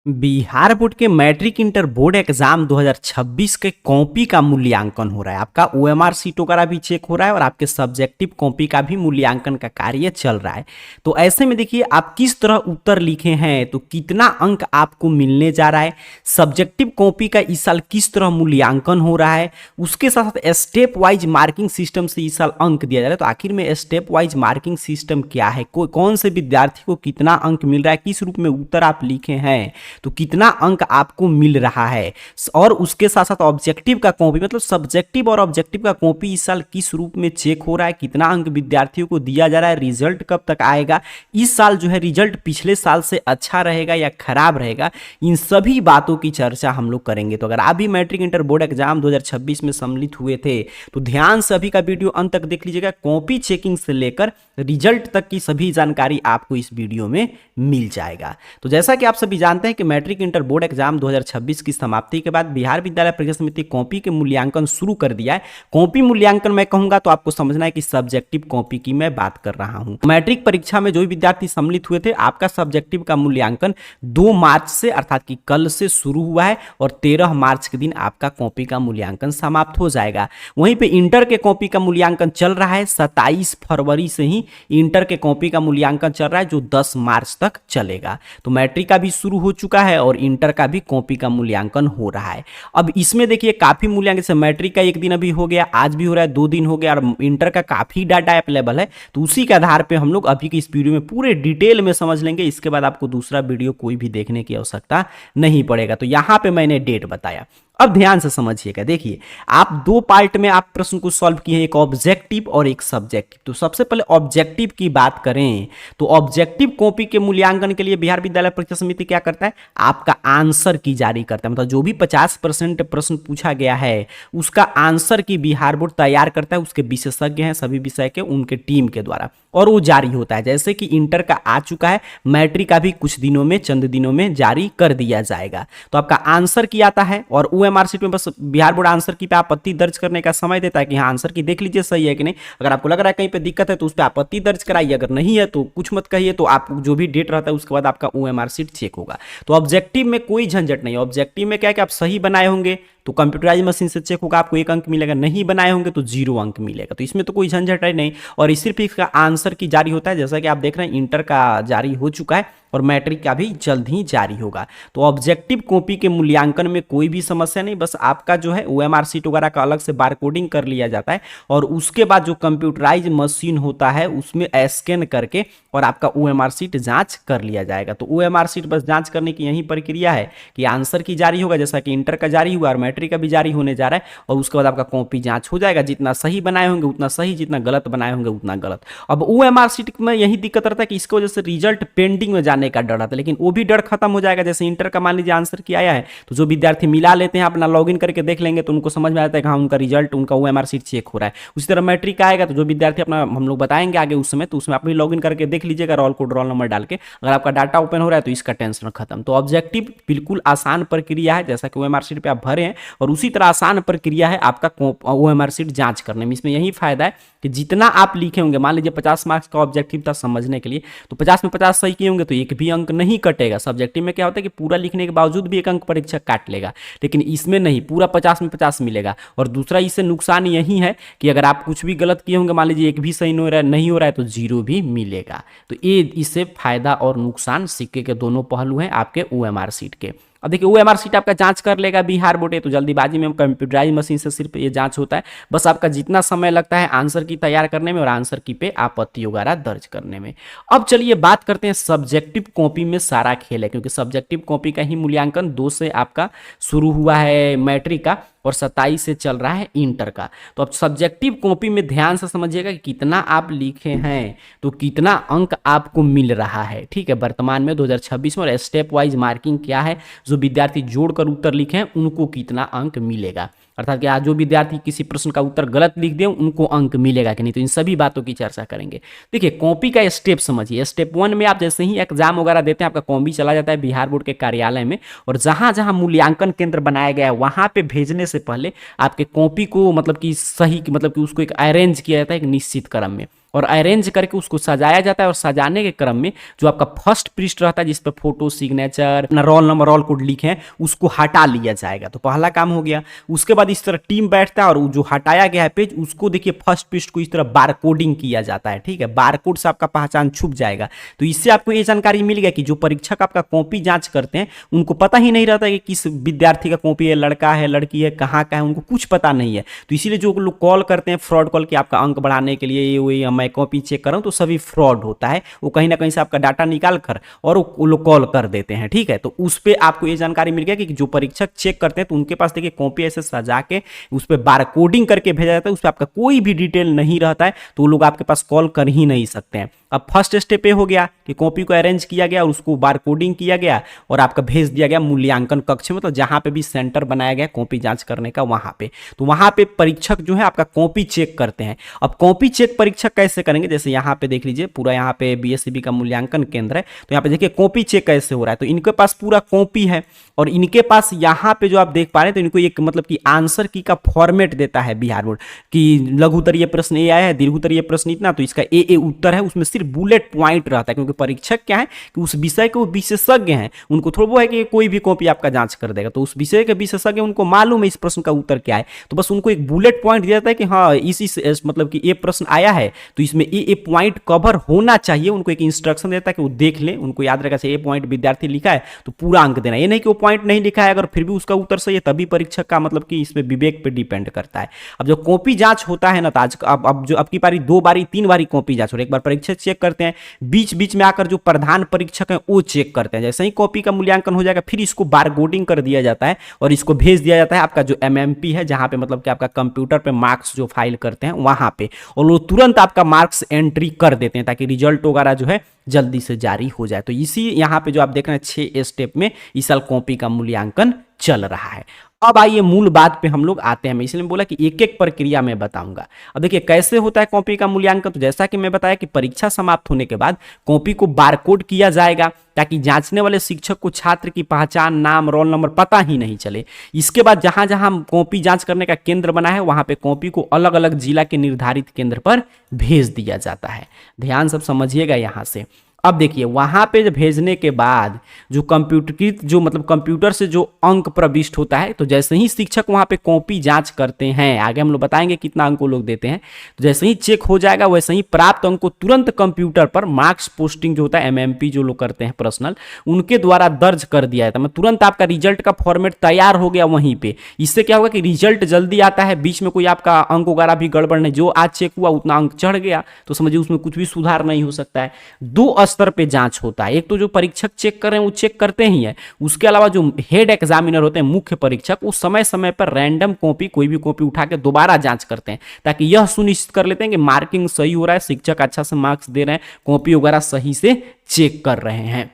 Bihar board के matric inter board exam 2026 के copy का मूल्यांकन हो रहा है। आपका ओएमआर सीट वगैरह भी चेक हो रहा है और आपके सब्जेक्टिव कॉपी का भी मूल्यांकन का कार्य चल रहा है। तो ऐसे में देखिए आप किस तरह उत्तर लिखे हैं, तो कितना अंक आपको मिलने जा रहा है, सब्जेक्टिव कॉपी का इस साल किस तरह मूल्यांकन हो रहा है, उसके साथ साथ स्टेप वाइज मार्किंग सिस्टम से इस साल अंक दिया जा रहा है। तो आखिर में स्टेप वाइज मार्किंग सिस्टम क्या है, कौन से विद्यार्थी को कितना अंक मिल रहा है, किस रूप में उत्तर आप लिखे हैं तो कितना अंक आपको मिल रहा है, और उसके साथ साथ ऑब्जेक्टिव का कॉपी मतलब सब्जेक्टिव और ऑब्जेक्टिव का कॉपी इस साल किस रूप में चेक हो रहा है, कितना अंक विद्यार्थियों को दिया जा रहा है, रिजल्ट कब तक आएगा, इस साल जो है रिजल्ट पिछले साल से अच्छा रहेगा या खराब रहेगा, इन सभी बातों की चर्चा हम लोग करेंगे। तो अगर आप भी मैट्रिक इंटर बोर्ड एग्जाम 2026 में सम्मिलित हुए थे तो ध्यान से अभी का वीडियो अंत तक देख लीजिएगा। कॉपी चेकिंग से लेकर रिजल्ट तक की सभी जानकारी आपको इस वीडियो में मिल जाएगा। तो जैसा कि आप सभी जानते हैं कि मैट्रिक इंटर बोर्ड एग्जाम 2026 की समाप्ति के बाद बिहार विद्यालय परीक्षा समिति कॉपी के मूल्यांकन शुरू कर दिया है। कॉपी मूल्यांकन मैं कहूंगा तो आपको समझना है कि सब्जेक्टिव कॉपी की मैं बात कर रहा हूं। मैट्रिक परीक्षा में जो भी विद्यार्थी सम्मिलित हुए थे, आपका सब्जेक्टिव का मूल्यांकन 2 मार्च से अर्थात कि कल से शुरू हुआ है और 13 मार्च के दिन आपका कॉपी का मूल्यांकन समाप्त हो जाएगा। वहीं पे इंटर के कॉपी का मूल्यांकन चल रहा है, 27 फरवरी से ही इंटर के कॉपी का मूल्यांकन चल रहा है जो 10 मार्च तक चलेगा। तो मैट्रिक का भी शुरू हो चुका है और इंटर का भी कॉपी का मूल्यांकन हो रहा है। अब इसमें देखिए काफी मूल्यांकन, जैसे मैट्रिक का एक दिन अभी हो गया, आज भी हो रहा है, 2 दिन हो गया, और इंटर का काफी डाटा अवेलेबल है। तो उसी के आधार पे हम लोग अभी की इस वीडियो में पूरे डिटेल में समझ लेंगे। इसके बाद आपको दूसरा वीडियो कोई भी देखने की आवश्यकता नहीं पड़ेगा। तो यहां पे मैंने डेट बताया, अब ध्यान से समझिएगा। देखिए आप 2 पार्ट में आप प्रश्न को सॉल्व किए हैं, एक ऑब्जेक्टिव और एक सब्जेक्टिव। तो सबसे पहले ऑब्जेक्टिव की बात करें तो ऑब्जेक्टिव कॉपी के मूल्यांकन के लिए बिहार विद्यालय परीक्षा समिति क्या करता है, आपका आंसर की जारी करता है। मतलब जो भी 50% प्रश्न पूछा गया है उसका आंसर की बिहार बोर्ड तैयार करता है, उसके विशेषज्ञ हैं सभी विषय के, उनके टीम के द्वारा, और वो जारी होता है। जैसे कि इंटर का आ चुका है, मैट्रिक का भी कुछ दिनों में, चंद दिनों में जारी कर दिया जाएगा। तो आपका आंसर की आता है और ओएमआर शीट में बस बिहार बोर्ड आंसर की पे आपत्ति दर्ज करने का समय देता है कि हाँ आंसर की देख लीजिए सही है कि नहीं। अगर आपको लग रहा है कहीं पे दिक्कत है तो उस पर आपत्ति दर्ज कराइए, अगर नहीं है तो कुछ मत कहिए। तो आप जो भी डेट रहता है उसके बाद आपका ओएमआर शीट चेक होगा। तो ऑब्जेक्टिव में कोई झंझट नहीं है। ऑब्जेक्टिव में क्या है कि आप सही बनाए होंगे तो कंप्यूटराइज मशीन से चेक होगा, आपको 1 अंक मिलेगा, नहीं बनाए होंगे तो 0 अंक मिलेगा। तो इसमें तो कोई झंझट है नहीं, और सिर्फ इसका आंसर की जारी होता है। जैसा कि आप देख रहे हैं इंटर का जारी हो चुका है और मैट्रिक का भी जल्द ही जारी होगा। तो ऑब्जेक्टिव कॉपी के मूल्यांकन में कोई भी समस्या नहीं, बस आपका जो है ओएमआर शीट वगैरह का अलग से बारकोडिंग कर लिया जाता है और उसके बाद जो कंप्यूटराइज मशीन होता है उसमें स्कैन करके और आपका ओएमआर शीट जांच कर लिया जाएगा। तो ओएमआर शीट बस जांच करने की यही प्रक्रिया है कि आंसर की जारी होगा, जैसा कि इंटर का जारी हुआ और मैट्रिक का भी जारी होने जा रहा है, और उसके बाद आपका कॉपी जांच हो जाएगा। जितना सही बनाए होंगे उतना सही, जितना गलत बनाए होंगे उतना गलत। अब ओएमआर शीट में यही दिक्कत रहता है कि इसकी वजह से रिजल्ट पेंडिंग में जाने का डर रहता है, लेकिन वो भी डर खत्म हो जाएगा। जैसे इंटर का मान लीजिए आंसर की आया है तो जो विद्यार्थी मिला लेते हैं, अपना लॉगिन करके देख लेंगे तो उनको समझ में आता है कि हाँ उनका रिजल्ट, उनका ओएमआर शीट चेक हो रहा है। उसी तरह मैट्रिक आएगा तो जो विद्यार्थी अपना, हम लोग बताएंगे आगे उस समय, तो उसमें आप भी लॉगिन करके देख लीजिएगा, रोल कोड रोल नंबर डाल के, अगर आपका डाटा ओपन हो रहा है तो इसका टेंशन खत्म। तो ऑब्जेक्टिव बिल्कुल आसान प्रक्रिया है, जैसा कि ओएमआर शीट पे आप भरे हैं, और उसी तरह आसान प्रक्रिया है आपका ओएमआर शीट जांच करने में। इसमें यही फायदा है कि जितना आप लिखे होंगे, मान लीजिए 50 मार्क्स का ऑब्जेक्टिव था समझने के लिए, तो 50 में 50 सही किए होंगे तो एक भी अंक नहीं कटेगा। सब्जेक्टिव में क्या होता है कि पूरा लिखने के बावजूद भी 1 अंक परीक्षक काट लेगा, लेकिन इसमें नहीं, पूरा 50 में 50 मिलेगा। और दूसरा इससे नुकसान यही है कि अगर आप कुछ भी गलत किए होंगे, मान लीजिए एक भी सही नहीं हो रहा है तो 0 भी मिलेगा। तो ये इससे फायदा और नुकसान सिक्के के दोनों पहलू हैं आपके ओएमआर शीट के। अब देखिए ओएमआर शीट आपका जांच कर लेगा बिहार बोर्ड, तो जल्दीबाजी में कंप्यूटराइज मशीन से सिर्फ ये जांच होता है। बस आपका जितना समय लगता है आंसर की तैयार करने में और आंसर की पे आपत्ति वगैरह दर्ज करने में। अब चलिए बात करते हैं सब्जेक्टिव कॉपी में सारा खेल है, क्योंकि सब्जेक्टिव कॉपी का ही मूल्यांकन 2 से आपका शुरू हुआ है मैट्रिक का और 27 से चल रहा है इंटर का। तो अब सब्जेक्टिव कॉपी में ध्यान से समझिएगा कि कितना आप लिखे हैं तो कितना अंक आपको मिल रहा है। ठीक है, वर्तमान में 2026 में, और स्टेप वाइज मार्किंग क्या है, जो विद्यार्थी जोड़कर उत्तर लिखे हैं उनको कितना अंक मिलेगा, अर्थात कि आज जो विद्यार्थी किसी प्रश्न का उत्तर गलत लिख दे उनको अंक मिलेगा कि नहीं। तो इन सभी बातों की चर्चा करेंगे। देखिए कॉपी का स्टेप समझिए। स्टेप 1 में आप जैसे ही एग्जाम वगैरह देते हैं, आपका कॉपी चला जाता है बिहार बोर्ड के कार्यालय में, और जहां जहां मूल्यांकन केंद्र बनाया गया है वहां पे भेजने से पहले आपके कॉपी को मतलब कि सही, मतलब कि उसको एक अरेंज किया जाता है एक निश्चित क्रम में। और अरेंज करके उसको सजाया जाता है और सजाने के क्रम में जो आपका फर्स्ट पृष्ठ रहता है जिस पर फोटो, सिग्नेचर, अपना रोल नंबर, रोल कोड लिखे हैं उसको हटा लिया जाएगा। तो पहला काम हो गया। उसके बाद इस तरह टीम बैठता है और जो हटाया गया है पेज उसको देखिए फर्स्ट पृष्ठ को इस तरह बार कोडिंग किया जाता है, ठीक है, बार कोड से आपका पहचान छुप जाएगा। तो इससे आपको ये जानकारी मिल गया कि जो परीक्षक आपका कॉपी जांच करते हैं उनको पता ही नहीं रहता कि किस विद्यार्थी का कॉपी है, लड़का है, लड़की है, कहाँ का है, उनको कुछ पता नहीं है। तो इसीलिए जो लोग कॉल करते हैं फ्रॉड कॉल कि आपका अंक बढ़ाने के लिए ये मैं कॉपी चेक कर रहा हूं, तो सभी फ्रॉड होता है। वो कहीं ना कहीं से आपका डाटा निकाल कर और वो लोग कॉल कर देते हैं, ठीक है। तो उस पर आपको ये जानकारी मिल गया कि जो परीक्षक चेक करते हैं तो उनके पास देखिए कॉपी ऐसे सजा के उस पर बार कोडिंग करके भेजा जाता है, उस पर आपका कोई भी डिटेल नहीं रहता है, तो वो लोग आपके पास कॉल कर ही नहीं सकते हैं। अब फर्स्ट स्टेप ये हो गया कि कॉपी को अरेंज किया गया और उसको बार कोडिंग किया गया और आपका भेज दिया गया मूल्यांकन कक्ष में, तो जहां पे भी सेंटर बनाया गया कॉपी जांच करने का वहां पे। तो वहां पे परीक्षक जो है आपका कॉपी चेक करते हैं। अब कॉपी चेक परीक्षक कैसे करेंगे, जैसे यहाँ पे देख लीजिए पूरा यहाँ पे बीएससीबी का मूल्यांकन केंद्र है, तो यहाँ पे देखिए कॉपी चेक कैसे हो रहा है। तो इनके पास पूरा कॉपी है और इनके पास यहाँ पे जो आप देख पा रहे हैं तो इनको एक मतलब कि आंसर की का फॉर्मेट देता है बिहार बोर्ड कि लघु उत्तरीय प्रश्न ये आया है, दीर्घ उत्तरीय प्रश्न इतना, तो इसका ए उत्तर है। उसमें सिर्फ बुलेट पॉइंट रहता है, क्योंकि परीक्षक क्या है कि उस विषय के वो विशेषज्ञ हैं, उनको थोड़ा वो है कि कोई भी कॉपी आपका जांच कर देगा। तो उस विषय के विशेषज्ञ उनको मालूम है इस प्रश्न का उत्तर क्या है, तो बस उनको एक बुलेट पॉइंट दिया जाता है कि हाँ इस मतलब कि ये प्रश्न आया है तो इसमें ये पॉइंट कवर होना चाहिए। उनको एक इंस्ट्रक्शन देता है कि वो देख ले, उनको याद रखा चाहिए ये पॉइंट विद्यार्थी लिखा है तो पूरा अंक देना। ये नहीं कि वो पॉइंट नहीं लिखा है अगर फिर भी उसका उत्तर सही है तभी परीक्षक का मतलब कि इसमें विवेक पे डिपेंड करता है। अब जो कॉपी जांच होता है ना, तो आज अब जो आपकी बारी 2 बारी 3 बारी कॉपी जांच हो रही है। एक बार परीक्षक चेक करते हैं, बीच बीच में आकर जो प्रधान परीक्षक है वो चेक करते हैं। जैसे ही कॉपी का मूल्यांकन हो जाएगा फिर इसको बार कोडिंग कर दिया जाता है और इसको भेज दिया जाता है आपका जो एमएमपी है, जहां पे मतलब कि आपका कंप्यूटर पे मार्क्स जो फाइल करते हैं वहां पे, और वो तुरंत आपका मार्क्स एंट्री कर देते हैं ताकि रिजल्ट वगैरह जो है जल्दी से जारी हो जाए। तो इसी यहाँ पे जो आप देख रहे हैं 6 स्टेप में इस साल कॉपी का मूल्यांकन चल रहा है। अब आइए मूल बात पे हम लोग आते हैं। मैं इसलिए बोला कि एक एक प्रक्रिया में बताऊंगा। अब देखिए कैसे होता है कॉपी का मूल्यांकन। तो जैसा कि मैं बताया कि परीक्षा समाप्त होने के बाद कॉपी को बारकोड किया जाएगा ताकि जांचने वाले शिक्षक को छात्र की पहचान, नाम, रोल नंबर पता ही नहीं चले। इसके बाद जहां जहां कॉपी जांच करने का केंद्र बना है वहां पे कॉपी को अलग अलग जिला के निर्धारित केंद्र पर भेज दिया जाता है। ध्यान सब समझिएगा यहां से। अब देखिए वहां पे भेजने के बाद जो कंप्यूटरीकृत जो मतलब कंप्यूटर से जो अंक प्रविष्ट होता है, तो जैसे ही शिक्षक वहां पे कॉपी जांच करते हैं, आगे हम लोग बताएंगे कितना अंक लोग देते हैं, तो जैसे ही चेक हो जाएगा वैसे ही प्राप्त अंक को तुरंत कंप्यूटर पर मार्क्स पोस्टिंग जो होता है एमएमपी जो लोग करते हैं पर्सनल, उनके द्वारा दर्ज कर दिया जाता है। मतलब तुरंत आपका रिजल्ट का फॉर्मेट तैयार हो गया वहीं पे। इससे क्या होगा कि रिजल्ट जल्दी आता है, बीच में कोई आपका अंक वगैरह भी गड़बड़ नहीं, जो आज चेक हुआ उतना अंक चढ़ गया तो समझिए उसमें कुछ भी सुधार नहीं हो सकता है। 2 स्तर पे जांच होता है। एक तो जो परीक्षक चेक कर रहे हैं वो चेक करते ही है, उसके अलावा जो हेड एग्जामिनर होते हैं मुख्य परीक्षक, वो समय समय पर रैंडम कॉपी कोई भी कॉपी उठा के दोबारा जांच करते हैं ताकि यह सुनिश्चित कर लेते हैं कि मार्किंग सही हो रहा है, शिक्षक अच्छा से मार्क्स दे रहे हैं, कॉपी वगैरह सही से चेक कर रहे हैं।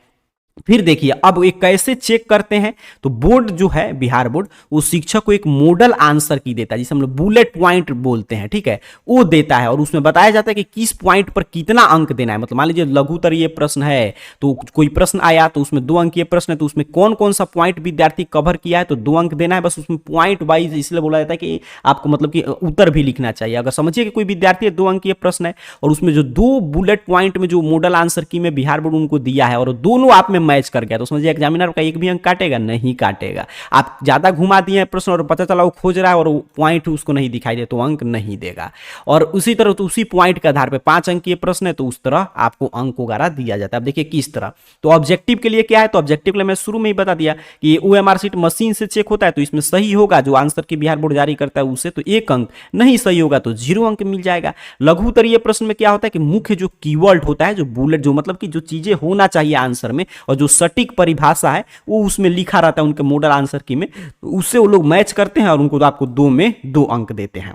फिर देखिए अब एक कैसे चेक करते हैं, तो बोर्ड जो है बिहार बोर्ड वो शिक्षक को एक मॉडल आंसर की देता है जिसे हम लोग बुलेट पॉइंट बोलते हैं, ठीक है, वो देता है और उसमें बताया जाता है कि किस पॉइंट पर कितना अंक देना है। मतलब मान लीजिए लघु उत्तरीय प्रश्न है तो कोई प्रश्न आया तो उसमें 2 अंकीय प्रश्न है तो उसमें कौन कौन सा पॉइंट विद्यार्थी कवर किया है तो 2 अंक देना है। बस उसमें पॉइंट वाइज इसलिए बोला जाता है कि आपको मतलब कि उत्तर भी लिखना चाहिए। अगर समझिए कि कोई विद्यार्थी 2 अंकीय प्रश्न है और उसमें जो 2 बुलेट पॉइंट में जो मॉडल आंसर की में बिहार बोर्ड उनको दिया है और दोनों आप में मैच कर गया तो समझिए एग्जामिनर का एक भी अंक काटेगा नहीं काटेगा। आप ज्यादा घुमा दिए हैं प्रश्न और पता चला वो खोज रहा है और पॉइंट उसको नहीं दिखाई दे तो अंक नहीं देगा। और उसी तरह तो उसी पॉइंट के आधार पे 5 अंकीय प्रश्न है तो उस तरह आपको अंक वगैरह दिया जाता है। अब देखिए किस तरह, तो ऑब्जेक्टिव के लिए क्या है, तो ऑब्जेक्टिव के लिए मैं शुरू में ही बता दिया कि ओएमआर शीट मशीन से चेक होता है तो इसमें सही होगा जो आंसर की बिहार बोर्ड जारी करता है उसे तो 1 अंक, नहीं सही होगा तो 0 अंक मिल जाएगा। लघु उत्तरीय प्रश्न में क्या होता है कि मुख्य जो कीवर्ड होता है, जो बुलेट जो मतलब कि जो चीजें होना चाहिए आंसर में और जो सटीक परिभाषा है वो उसमें लिखा रहता है उनके मॉडल आंसर की में, उससे वो लोग मैच करते हैं और उनको तो आपको 2 में 2 अंक देते हैं।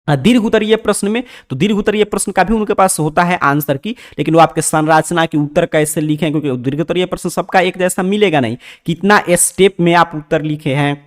दीर्घ उत्तरीय प्रश्न में तो दीर्घ उत्तरीय प्रश्न का भी उनके पास होता है आंसर की, लेकिन वो आपके संरचना की उत्तर कैसे लिखें, क्योंकि दीर्घ उत्तरीय प्रश्न सबका एक जैसा मिलेगा नहीं, कितना स्टेप में आप उत्तर लिखे हैं,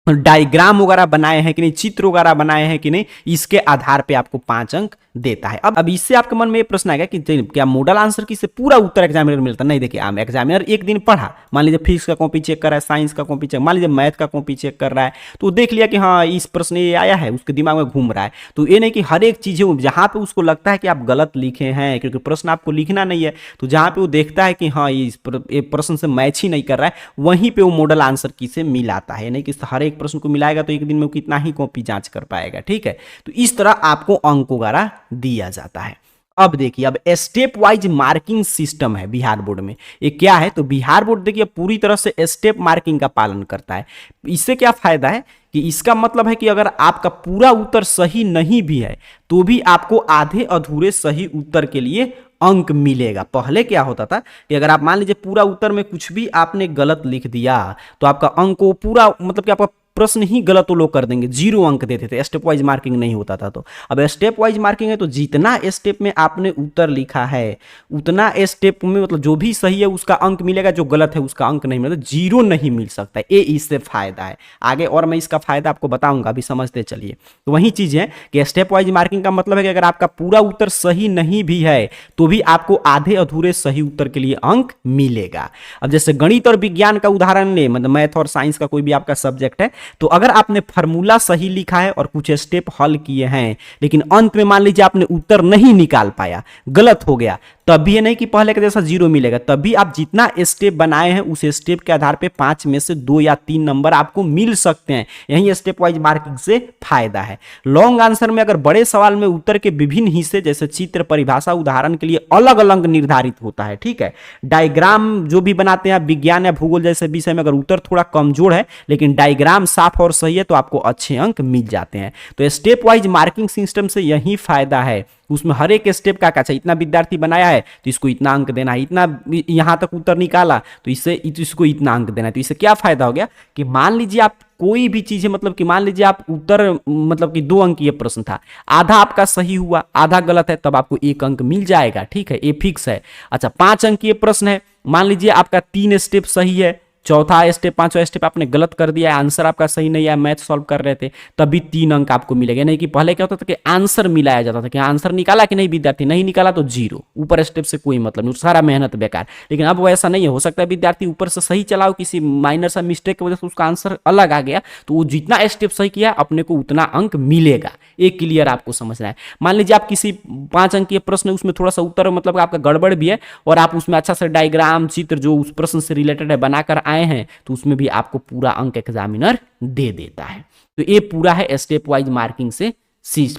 डायग्राम वगैरह बनाए हैं कि नहीं, चित्र वगैरह बनाए हैं कि नहीं, इसके आधार पे आपको 5 अंक देता है। अब इससे आपके मन में ये प्रश्न आएगा कि क्या मॉडल आंसर की से पूरा उत्तर एग्जामिनर मिलता है? नहीं, देखिए एग्जामिनर एक दिन पढ़ा, मान लीजिए फिजिक्स का कॉपी चेक कर रहा है, साइंस का कॉपी चेक, मान लीजिए मैथ का कॉपी चेक कर रहा है, तो देख लिया कि हाँ इस प्रश्न ये आया है, उसके दिमाग में घूम रहा है। तो ये नहीं कि हर एक चीज़ें जहाँ पे उसको लगता है कि आप गलत लिखे हैं, क्योंकि प्रश्न आपको लिखना नहीं है, तो जहाँ पे वो देखता है कि हाँ ये प्रश्न से मैच ही नहीं कर रहा है, वहीं पे वो मॉडल आंसर की से मिलाता है। नहीं कि हर एक प्रश्न को मिलाएगा तो एक दिन में वो कितना ही कॉपी जांच कर पाएगा। ठीक है, तो इस तरह आपको अंक वगैरह दिया जाता है। अब देखिए, अब स्टेप वाइज मार्किंग सिस्टम है बिहार बोर्ड में। ये क्या है? तो बिहार बोर्ड देखिए पूरी तरह से स्टेप मार्किंग का पालन करता है। इससे क्या फायदा है कि इसका मतलब है कि अगर आपका पूरा उत्तर सही नहीं भी है तो भी आपको आधे अधूरे सही उत्तर के लिए अंक मिलेगा। पहले क्या होता था कि अगर आप मान लीजिए पूरा उत्तर में कुछ भी आपने गलत लिख दिया तो आपका अंक को पूरा मतलब कि आपका प्रश्न ही गलत वो लोग कर देंगे, 0 अंक देते थे, स्टेप वाइज मार्किंग नहीं होता था। तो अब स्टेप वाइज मार्किंग है तो जितना स्टेप में आपने उत्तर लिखा है उतना स्टेप में मतलब जो भी सही है उसका अंक मिलेगा, जो गलत है उसका अंक नहीं मिलेगा, 0 नहीं मिल सकता। ये इससे फायदा है। आगे और मैं इसका फायदा आपको बताऊंगा, अभी समझते चलिए। तो वही चीज है कि स्टेप वाइज मार्किंग का मतलब है कि अगर आपका पूरा उत्तर सही नहीं भी है तो भी आपको आधे अधूरे सही उत्तर के लिए अंक मिलेगा। अब जैसे गणित और विज्ञान का उदाहरण ले, मतलब मैथ और साइंस का कोई भी आपका सब्जेक्ट है, तो अगर आपने फार्मूला सही लिखा है और कुछ स्टेप हल किए हैं लेकिन अंत में मान लीजिए आपने उत्तर नहीं निकाल पाया, गलत हो गया, तब भी ये नहीं कि पहले के जैसा 0 मिलेगा, तब भी आप जितना स्टेप बनाए हैं उस स्टेप के आधार पे 5 में से 2 या 3 नंबर आपको मिल सकते हैं। यही स्टेप वाइज मार्किंग से फायदा है। लॉन्ग आंसर में अगर बड़े सवाल में उत्तर के विभिन्न हिस्से जैसे चित्र, परिभाषा, उदाहरण के लिए अलग अलग निर्धारित होता है। ठीक है, डायग्राम जो भी बनाते हैं विज्ञान या भूगोल जैसे विषय में, अगर उत्तर थोड़ा कमजोर है लेकिन डायग्राम साफ और सही है तो आपको अच्छे अंक मिल जाते हैं। तो स्टेप वाइज मार्किंग सिस्टम से यही फायदा है। उसमें हर एक स्टेप का अच्छा, इतना विद्यार्थी बनाया है तो इसको इतना अंक देना है, इतना यहां तक उत्तर निकाला तो इसको इतना अंक देना है। तो इससे क्या फायदा हो गया कि मान लीजिए आप कोई भी चीज है, मतलब कि मान लीजिए आप उत्तर मतलब कि 2 अंकीय प्रश्न था, आधा आपका सही हुआ आधा गलत है, तब आपको 1 अंक मिल जाएगा। ठीक है, ये फिक्स है। अच्छा, 5 अंकीय प्रश्न है, मान लीजिए आपका 3 स्टेप सही है, चौथा स्टेप 5वां स्टेप आपने गलत कर दिया है, आंसर आपका सही नहीं है, मैथ सॉल्व कर रहे थे, तभी 3 अंक आपको मिलेगा। नहीं कि पहले क्या होता था कि आंसर मिलाया जाता था कि आंसर निकाला कि नहीं विद्यार्थी, नहीं निकाला तो 0, ऊपर स्टेप से कोई मतलब नहीं, सारा मेहनत बेकार। लेकिन अब वैसा नहीं है, हो सकता है विद्यार्थी ऊपर से सही चलाओ, किसी माइनर सा मिस्टेक की वजह से उसका आंसर अलग आ गया, तो वो जितना स्टेप सही किया अपने को उतना अंक मिलेगा। एक क्लियर आपको समझना है। मान लीजिए आप किसी 5 अंकीय प्रश्न उसमें थोड़ा सा उत्तर मतलब आपका गड़बड़ भी है और आप उसमें अच्छा सा डायग्राम चित्र जो उस प्रश्न से रिलेटेड है बनाकर आए हैं, तो उसमें भी आपको पूरा अंक एग्जामिनर दे देता है। तो ये पूरा है स्टेप वाइज मार्किंग से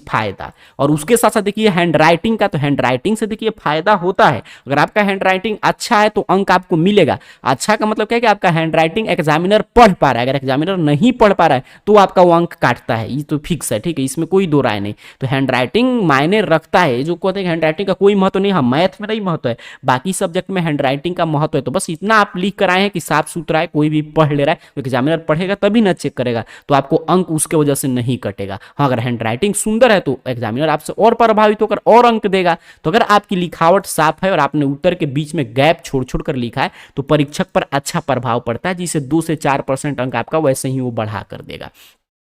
फायदा। और उसके साथ साथ देखिए हैंड राइटिंग का, तो हैंड राइटिंग से देखिए फायदा होता है। अगर आपका हैंड राइटिंग अच्छा है तो अंक आपको मिलेगा। अच्छा का मतलब क्या है कि आपका हैंड राइटिंग एग्जामिनर पढ़ पा रहा है, अगर एग्जामिनर नहीं पढ़ पा रहा है तो आपका वो अंक काटता है, ये तो फिक्स है। ठीक है, इसमें कोई दो राय नहीं। तो हैंड राइटिंग मायने रखता है। जो कहते हैं हैंड राइटिंग का कोई महत्व नहीं, हाँ मैथ में नहीं महत्व है, बाकी सब्जेक्ट में हैंड राइटिंग का महत्व है। तो बस इतना आप लिख कर आए हैं कि साफ सुथरा है, कोई भी पढ़ ले रहा है, तो एग्जामिनर पढ़ेगा तभी ना चेक करेगा, तो आपको अंक उसके वजह से नहीं कटेगा। हाँ, अगर हैंड राइटिंग सुंदर है तो एग्जामिनर आपसे और प्रभावित होकर और अंक देगा। तो अगर आपकी लिखावट साफ है और आपने उत्तर के बीच में गैप छोड़ छोड़ कर लिखा है तो परीक्षक पर अच्छा प्रभाव पड़ता है, जिसे 2 से 4% अंक आपका वैसे ही वो बढ़ा कर देगा।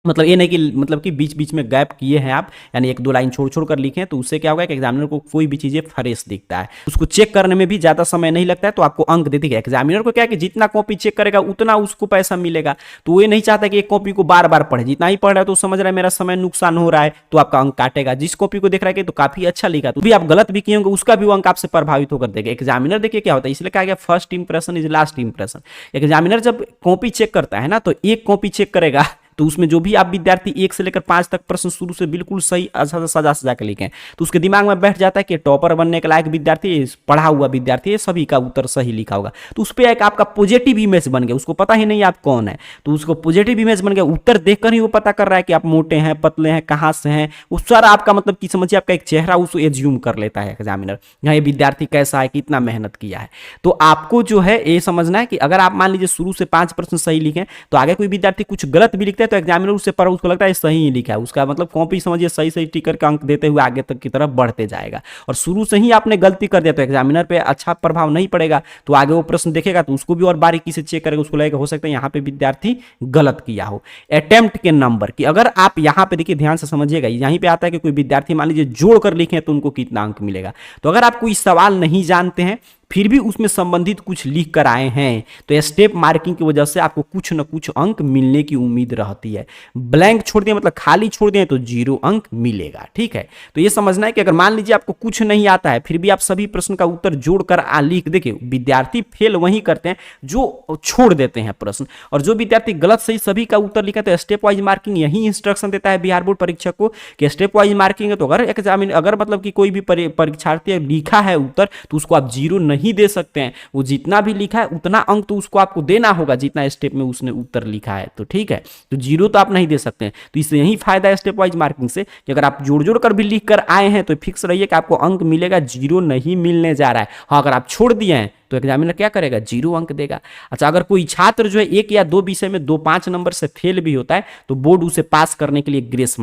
मतलब ये नहीं कि मतलब कि बीच बीच में गैप किए हैं आप, यानी 1-2 लाइन छोड़ छोड़ कर लिखे हैं, तो उससे क्या होगा कि एग्जामिनर को कोई भी चीज़ें फ्रेश दिखता है, उसको चेक करने में भी ज़्यादा समय नहीं लगता है, तो आपको अंक दे देगा। एग्जामिनर को क्या है कि जितना कॉपी चेक करेगा उतना उसको पैसा मिलेगा, तो वो ये नहीं चाहता कि एक कॉपी को बार बार पढ़े, जितना ही पढ़ रहा है तो समझ रहा है मेरा समय नुकसान हो रहा है, तो आपका अंक काटेगा। जिस कॉपी को देख रहा है कि तो काफी अच्छा लिखा, तो भी आप गलत भी किए होंगे उसका भी वो अंक आपसे प्रभावित होकर देगा। एग्जामिनर देखिए क्या होता है, इसलिए कहा गया first impression is last impression. Examiner जब कॉपी चेक करता है ना, तो एक कॉपी चेक करेगा तो उसमें जो भी आप विद्यार्थी 1 से लेकर 5 तक प्रश्न शुरू से बिल्कुल सही अच्छा से सजा सजा के लिखें, तो उसके दिमाग में बैठ जाता है कि टॉपर बनने के लायक विद्यार्थी, पढ़ा हुआ विद्यार्थी है, सभी का उत्तर सही लिखा होगा। तो उस पर एक आपका पॉजिटिव इमेज बन गया, उसको पता ही नहीं आप कौन है, तो उसको पॉजिटिव इमेज बन गया। उत्तर देखकर ही वो पता कर रहा है कि आप मोटे हैं, पतले हैं, कहाँ से हैं, वो सारा आपका मतलब कि समझिए आपका एक चेहरा उसको एज्यूम कर लेता है एग्जामिनर, यहाँ ये विद्यार्थी कैसा है, कितना मेहनत किया है। तो आपको जो है ये समझना है कि अगर आप मान लीजिए शुरू से 5 प्रश्न सही लिखें तो आगे कोई विद्यार्थी कुछ गलत भी लिखते हैं है तो एग्जामिनर उससे पर उसको लगता है सही ही लिखा है, उसका मतलब कॉपी समझिए सही सही टिक करके अंक देते हुए आगे तक की तरफ बढ़ते जाएगा। और शुरू से ही आपने गलती कर दिया तो एग्जामिनर पे अच्छा प्रभाव नहीं पड़ेगा, तो आगे वो प्रश्न देखेगा तो उसको भी और बारीकी से चेक करेगा, उसको लगेगा हो सकता है यहाँ पे विद्यार्थी गलत किया हो। अटेम्प्ट के नंबर की अगर आप यहाँ पे देखिए ध्यान से समझिएगा, यहीं पे आता है कि कोई विद्यार्थी मान लीजिए जोड़ कर लिखे तो उनको कितना अंक मिलेगा। तो अगर आप कोई सवाल नहीं जानते हैं फिर भी उसमें संबंधित कुछ लिख कर आए हैं तो स्टेप मार्किंग की वजह से आपको कुछ न कुछ अंक मिलने की उम्मीद रहती है। ब्लैंक छोड़ दिए मतलब खाली छोड़ दिए तो 0 अंक मिलेगा। ठीक है, तो ये समझना है कि अगर मान लीजिए आपको कुछ नहीं आता है फिर भी आप सभी प्रश्न का उत्तर जोड़कर लिख, देखिए विद्यार्थी फेल वही करते हैं जो छोड़ देते हैं प्रश्न, और जो विद्यार्थी गलत सही सभी का उत्तर लिखा तो स्टेप वाइज मार्किंग यही इंस्ट्रक्शन देता है बिहार बोर्ड परीक्षक को कि स्टेप वाइज मार्किंग है। तो अगर मतलब कि कोई भी परीक्षार्थी लिखा है उत्तर तो उसको आप 0 नहीं दे सकते हैं, वो जितना भी लिखा है उतना अंक तो उसको आपको देना होगा जितना स्टेप में उसने उत्तर लिखा है। तो ठीक है, तो 0 तो आप नहीं दे सकते हैं। तो इससे यही फायदा है स्टेप वाइज मार्किंग से कि अगर आप जोड़ जोड़ कर भी लिख कर आए हैं तो फिक्स रहिए कि आपको अंक मिलेगा, 0 नहीं मिलने जा रहा है। हाँ, अगर आप छोड़ दिए हैं तो एग्जामिनर क्या करेगा, 0 अंक देगा। अच्छा, अगर कोई छात्र जो है 1 या 2 विषय में 2-5 नंबर से फेल भी होता है तो बोर्ड उसे पास करने के लिए ग्रेस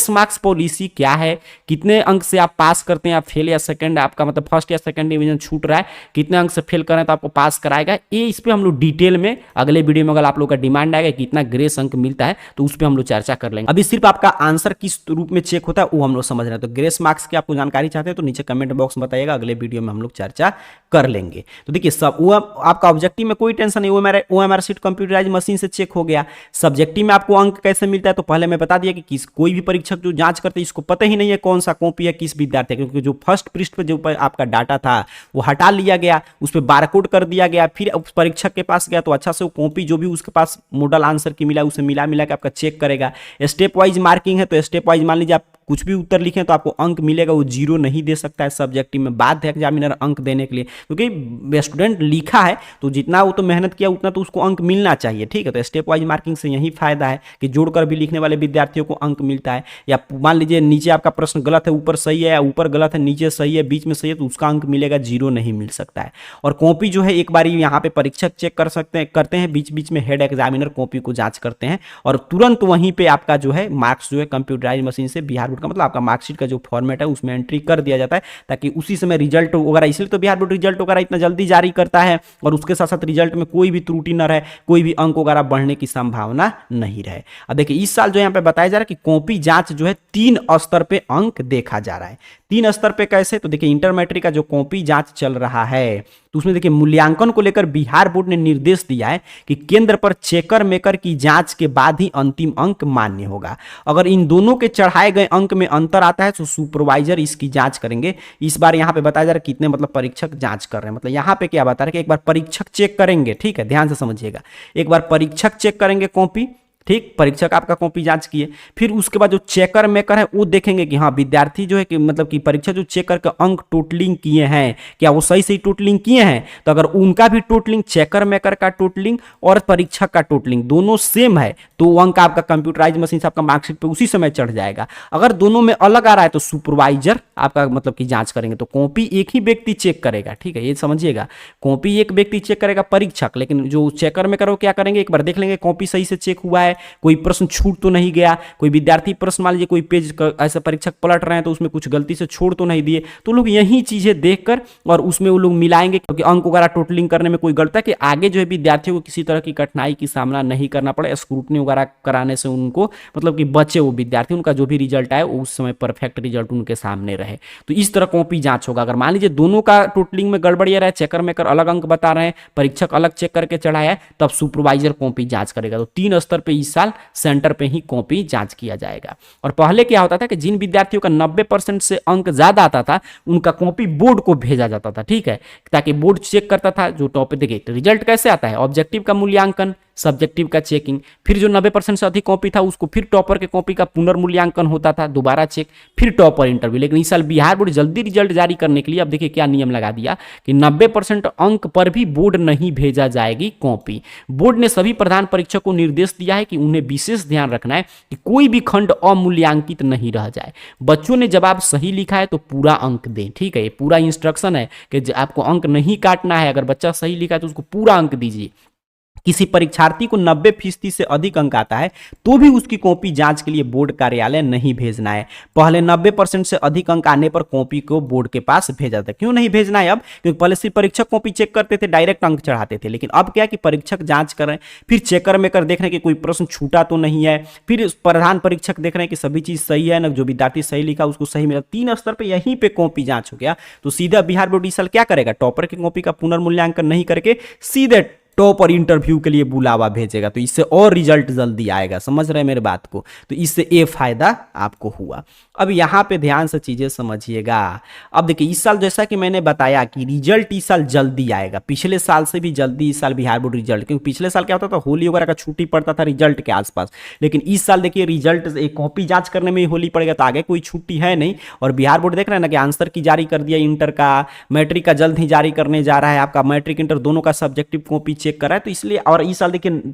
मार्क्स पॉलिसी क्या है, कितने अंक से आप पास करते हैं, आप फेल या सेकंड, आपका मतलब फर्स्ट या सेकंड डिवीजन छूट रहा है, कितने अंक से फेल कर रहे हैं तो आपको पास कराएगा। ये इस पर हम लोग डिटेल में अगले वीडियो में अगर आप लोग का डिमांड आएगा कितना ग्रेस अंक मिलता है तो उस पर हम लोग चर्चा कर लेंगे। अभी सिर्फ आपका आंसर किस रूप में चेक होता है वो हम लोग समझ रहे हैं। तो ग्रेस मार्क्स की आपको जानकारी चाहते हैं तो नीचे कमेंट बॉक्स में बताइएगा, अगले वीडियो में हम लोग चर्चा कर लेंगे। तो देखिए सब वो आपका ऑब्जेक्टिव में कोई टेंशन नहीं, ओएमआर शीट कंप्यूटराइज मशीन से चेक हो गया। सब्जेक्टिव में आपको अंक कैसे मिलता है तो पहले मैं बता दिया कि कोई भी परीक्षक जो जांच करते हैं इसको पता ही नहीं है कौन सा कॉपी है किस विद्यार्थी है, क्योंकि जो फर्स्ट पृष्ठ पे जो आपका डाटा था वो हटा लिया गया, उस पर बारकोड कर दिया गया, फिर उस परीक्षक के पास गया तो अच्छा से वो कॉपी जो भी उसके पास मॉडल आंसर की मिला उसे मिला के आपका चेक करेगा। स्टेप वाइज मार्किंग है तो स्टेप वाइज मान लीजिए आप कुछ भी उत्तर लिखें तो आपको अंक मिलेगा, वो 0 नहीं दे सकता है। सब्जेक्टिव में बाध्य है एग्जामिनर अंक देने के लिए, क्योंकि स्टूडेंट लिखा है तो जितना वो तो मेहनत किया उतना तो उसको अंक मिलना चाहिए। ठीक है, तो स्टेप वाइज मार्किंग से यही फायदा है कि जोड़कर भी लिखने वाले विद्यार्थियों को अंक मिलता है। या मान लीजिए नीचे आपका प्रश्न गलत है, ऊपर सही है, या ऊपर गलत है नीचे सही है, बीच में सही है तो उसका अंक मिलेगा, 0 नहीं मिल सकता है। और कॉपी जो है एक बार यहाँ पे परीक्षक चेक करते हैं, बीच बीच में हेड एग्जामिनर कॉपी को जांच करते हैं और तुरंत वहीं पे आपका जो है मार्क्स जो है कंप्यूटराइज मशीन से बिहार बोर्ड का मतलब आपका मार्कशीट का जो फॉर्मेट है उसमें एंट्री कर दिया जाता है ताकि उसी समय रिजल्ट वगैरह, इसलिए तो बिहार बोर्ड रिजल्ट वगैरह इतना जल्दी जारी करता है और उसके साथ साथ रिजल्ट में कोई भी त्रुटि न रहे, कोई भी अंक वगैरह बढ़ने की संभावना नहीं रहे। अब देखिए इस साल जो यहाँ पे बताया जा रहा है कि कॉपी जांच जो है 3 स्तर पे अंक देखा जा रहा है। 3 स्तर पे कैसे, तो देखिए इंटर मैट्रिक का जो कॉपी जांच चल रहा है तो उसमें देखिए मूल्यांकन को लेकर बिहार बोर्ड ने निर्देश दिया है कि केंद्र पर चेकर मेकर की जांच के बाद ही अंतिम अंक मान्य होगा। अगर इन दोनों के चढ़ाए गए अंक में अंतर आता है तो सुपरवाइजर इसकी जांच करेंगे। इस बार यहाँ पे बताया जा रहा है कितने मतलब परीक्षक जांच कर रहे हैं, मतलब यहाँ पे क्या बता रहे हैं कि एक बार परीक्षक चेक करेंगे। ठीक है, ध्यान से समझिएगा, एक बार परीक्षक चेक करेंगे कॉपी, ठीक, परीक्षक आपका कॉपी जांच किए, फिर उसके बाद जो चेकर मेकर है वो देखेंगे कि हाँ विद्यार्थी जो है कि मतलब कि परीक्षक जो चेक करके अंक टोटलिंग किए हैं क्या वो सही सही टोटलिंग किए हैं, तो अगर उनका भी टोटलिंग चेकर मेकर का टोटलिंग और परीक्षक का टोटलिंग दोनों सेम है तो वो अंक आपका कंप्यूटराइज मशीन से आपका मार्कशीट पे उसी समय चढ़ जाएगा। अगर दोनों में अलग आ रहा है तो सुपरवाइजर आपका मतलब कि जांच करेंगे। तो कॉपी एक ही व्यक्ति चेक करेगा, ठीक है, ये समझिएगा, कॉपी एक व्यक्ति चेक करेगा परीक्षक, लेकिन जो चेकर मेकर वो क्या करेंगे एक बार देख लेंगे कॉपी सही से चेक हुआ है, कोई प्रश्न छूट तो नहीं गया, कोई विद्यार्थी प्रश्न मान लीजिए कोई पेज ऐसा परीक्षक पलट रहे हैं तो उसमें कुछ गलती से छोड़ तो नहीं दिए, तो लोग यही चीजें देखकर और उसमें वो लोग मिलाएंगे क्योंकि अंक वगैरह टोटलिंग करने में कोई गलती है कि आगे जो है विद्यार्थियों को किसी तरह की कठिनाई की सामना नहीं करना पड़े, स्क्रूटनी वगैरह कराने से उनको मतलब कि बचे वो विद्यार्थी, उनका जो भी रिजल्ट आए उस समय परफेक्ट रिजल्ट उनके सामने रहे। तो इस तरह कॉपी जांच होगा। अगर मान लीजिए दोनों का टोटलिंग में गड़बड़ी रहा है, चेकर मेकर अलग अंक बता रहे हैं, परीक्षक अलग चेक करके चढ़ाया है, तब सुपरवाइजर कॉपी जांच करेगा। तो 3 स्तर पे इस साल सेंटर पे ही कॉपी जांच किया जाएगा। और पहले क्या होता था कि जिन विद्यार्थियों का 90% से अंक ज्यादा आता था उनका कॉपी बोर्ड को भेजा जाता था, ठीक है, ताकि बोर्ड चेक करता था जो टॉपिक। देखिए रिजल्ट कैसे आता है, ऑब्जेक्टिव का मूल्यांकन, सब्जेक्टिव का चेकिंग, फिर जो 90% से अधिक कॉपी था उसको फिर टॉपर के कॉपी का पुनर्मूल्यांकन होता था, दोबारा चेक, फिर टॉपर इंटरव्यू। लेकिन इस साल बिहार बोर्ड जल्दी रिजल्ट जारी करने के लिए अब देखिए क्या नियम लगा दिया कि 90% अंक पर भी बोर्ड नहीं भेजा जाएगी कॉपी। बोर्ड ने सभी प्रधान परीक्षक को निर्देश दिया है कि उन्हें विशेष ध्यान रखना है कि कोई भी खंड अमूल्यांकित नहीं रह जाए। बच्चों ने जवाब सही लिखा है तो पूरा अंक दें, ठीक है, ये पूरा इंस्ट्रक्शन है कि आपको अंक नहीं काटना है, अगर बच्चा सही लिखा है तो उसको पूरा अंक दीजिए। किसी परीक्षार्थी को 90% से अधिक अंक आता है तो भी उसकी कॉपी जांच के लिए बोर्ड कार्यालय नहीं भेजना है। पहले 90% से अधिक अंक आने पर कॉपी को बोर्ड के पास भेजा था। क्यों नहीं भेजना है अब? क्योंकि पहले सिर्फ परीक्षक कॉपी चेक करते थे, डायरेक्ट अंक चढ़ाते थे, लेकिन अब क्या कि परीक्षक जांच कर रहे हैं, फिर चेकर में कर देख रहे हैं कि कोई प्रश्न छूटा तो नहीं है, फिर प्रधान परीक्षक देख रहे हैं कि सभी चीज सही है ना, जो विद्यार्थी सही लिखा उसको सही मिला। 3 स्तर पर यहीं पे कॉपी जांच हो गया। तो सीधा बिहार बोर्ड इस साल क्या करेगा? टॉपर की कॉपी का पुनर्मूल्यांकन नहीं करके सीधे टॉपर इंटरव्यू के लिए बुलावा भेजेगा। तो इससे और रिजल्ट जल्दी आएगा। समझ रहे हैं मेरे बात को? तो इससे ये फायदा आपको हुआ। अब यहाँ पे ध्यान से चीजें समझिएगा। अब देखिए इस साल जैसा कि मैंने बताया कि रिजल्ट इस साल जल्दी आएगा, पिछले साल से भी जल्दी इस साल बिहार बोर्ड रिजल्ट, क्योंकि पिछले साल क्या होता था, होली वगैरह का छुट्टी पड़ता था रिजल्ट के आसपास, लेकिन इस साल देखिए रिजल्ट एक कॉपी जांच करने में ही होली पड़ेगा, तो आगे कोई छुट्टी है नहीं। और बिहार बोर्ड देख रहे हैं ना कि आंसर की जारी कर दिया, इंटर का, मैट्रिक का जल्द ही जारी करने जा रहा है। आपका मैट्रिक इंटर दोनों का सब्जेक्टिव कॉपी चेक कर रहा है, तो इसलिए और इस साल देखिए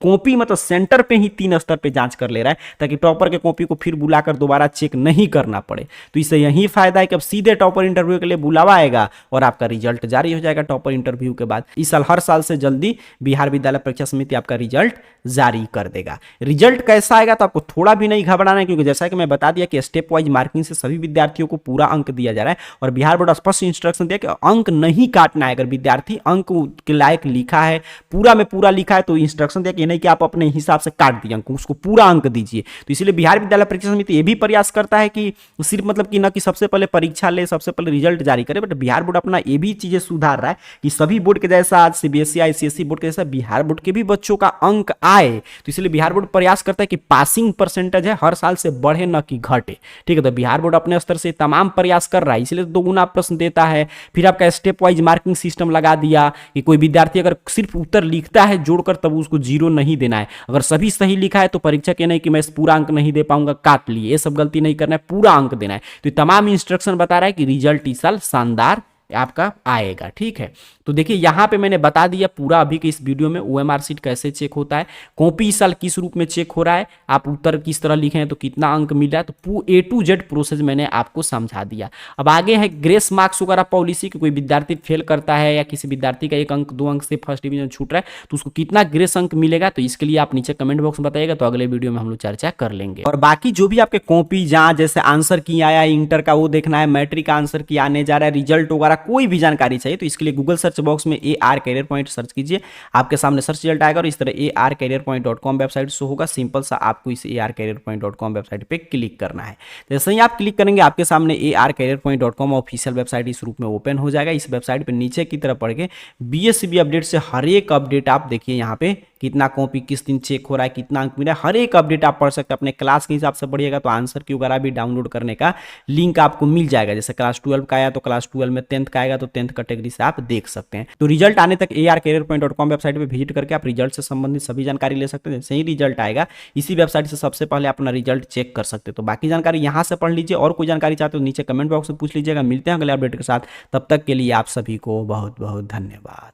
कॉपी मतलब सेंटर पे ही 3 स्तर पे जांच कर ले रहा है, ताकि टॉपर के कॉपी को फिर बुलाकर दोबारा चेक नहीं करना पड़े। तो इससे यही फायदा है कि अब सीधे टॉपर इंटरव्यू के लिए बुलावा आएगा और आपका रिजल्ट जारी हो जाएगा टॉपर इंटरव्यू के बाद। इस साल हर साल से जल्दी बिहार विद्यालय परीक्षा समिति आपका रिजल्ट जारी कर देगा। रिजल्ट कैसा आएगा तो आपको थोड़ा भी नहीं घबराना है, क्योंकि जैसा कि मैं बता दिया कि स्टेप वाइज मार्किंग से सभी विद्यार्थियों को पूरा अंक दिया जा रहा है, और बिहार बोर्ड स्पष्ट इंस्ट्रक्शन दिया कि अंक नहीं काटना है। अगर विद्यार्थी अंक के लायक लिखा है, पूरा में पूरा लिखा है, तो इंस्ट्रक्शन दिया कि नहीं कि आप अपने हिसाब से काट दिए अंक, उसको पूरा अंक दीजिए। तो इसलिए बिहार विद्यालय परीक्षा समिति ये भी प्रयास करता है कि सिर्फ मतलब कि ना कि सबसे पहले परीक्षा ले, सबसे पहले रिजल्ट जारी करे, बट बिहार बोर्ड अपना ये भी चीजें सुधार रहा है कि सभी बोर्ड के जैसा आज सीबीएसई आईसीएसई बोर्ड के जैसा बिहार बोर्ड के भी बच्चों का अंक आए। तो इसलिए बिहार बोर्ड प्रयास करता है कि पासिंग परसेंटेज है हर साल से बढ़े न कि घटे। ठीक है, तो बिहार बोर्ड अपने स्तर से तमाम प्रयास कर रहा है, इसलिए 2 गुना प्रश्न देता है। फिर आपका स्टेप वाइज मार्किंग सिस्टम लगा दिया कि कोई विद्यार्थी अगर सिर्फ उत्तर लिखता है जोड़कर, तब उसको 0 नहीं देना है। अगर सभी सही लिखा है तो परीक्षक ये नहीं कि मैं पूरा अंक नहीं दे पाऊंगा, काट लिए, ये सब गलती नहीं करना है, पूरा अंक देना है। तो तमाम इंस्ट्रक्शन बता रहा है कि रिजल्ट इस साल शानदार आपका आएगा। ठीक है, तो देखिए यहाँ पे मैंने बता दिया पूरा अभी के इस वीडियो में ओएमआर शीट कैसे चेक होता है, कॉपी इस साल किस रूप में चेक हो रहा है, आप उत्तर किस तरह लिखे हैं तो कितना अंक मिल रहा है, तो A to Z प्रोसेस मैंने आपको समझा दिया। अब आगे है ग्रेस मार्क्स वगैरह पॉलिसी की, कोई विद्यार्थी फेल करता है या किसी विद्यार्थी का 1 अंक 2 अंक से फर्स्ट डिवीजन छूट रहा है तो उसको कितना ग्रेस अंक मिलेगा, तो इसके लिए आप नीचे कमेंट बॉक्स में बताइएगा, तो अगले वीडियो में हम लोग चर्चा कर लेंगे। और बाकी जो भी आपके कॉपी जहाँ जैसे आंसर की आया है, इंटर का वो देखना है, मैट्रिक का आंसर की आने जा रहा है, रिजल्ट वगैरह कोई भी जानकारी चाहिए तो इसके लिए गूगल सर्च बॉक्स में AR कैरियर पॉइंट सर्च कीजिए, आपके सामने सर्च रिजल्ट आएगा और इस तरह arcareerpoint.com वेबसाइट शो होगा। सिंपल सा आपको इस arcareerpoint.com वेबसाइट पे क्लिक करना है। जैसे ही आप क्लिक करेंगे आपके सामने arcareerpoint.com ऑफिशियल वेबसाइट इस रूप में ओपन हो जाएगा। इस वेबसाइट पे नीचे की तरफ पढ़ के BSCB अपडेट से हर एक अपडेट आप देखिए, यहाँ पे कितना कॉपी किस दिन चेक हो रहा है, कितना अंक मिला है, हर एक अपडेट आप पढ़ सकते हैं। अपने क्लास के हिसाब से पढ़िएगा तो आंसर की वगैरह भी डाउनलोड करने का लिंक आपको मिल जाएगा। जैसे क्लास 12 का आया तो क्लास 12 में, 10th का आएगा तो 10th कैटेगरी से आप देख सकते हैं। तो रिजल्ट आने तक arcareerpoint.com वेबसाइट पे विजिट करके आप रिजल्ट से संबंधित सभी जानकारी ले सकते हैं। जैसे ही रिजल्ट आएगा इसी वेबसाइट से सबसे पहले अपना रिजल्ट चेक कर सकते हैं। तो बाकी जानकारी यहाँ से पढ़ लीजिए, और कोई जानकारी चाहते हो नीचे कमेंट बॉक्स में पूछ लीजिएगा। मिलते हैं अगले अपडेट के साथ, तब तक के लिए आप सभी को बहुत बहुत धन्यवाद।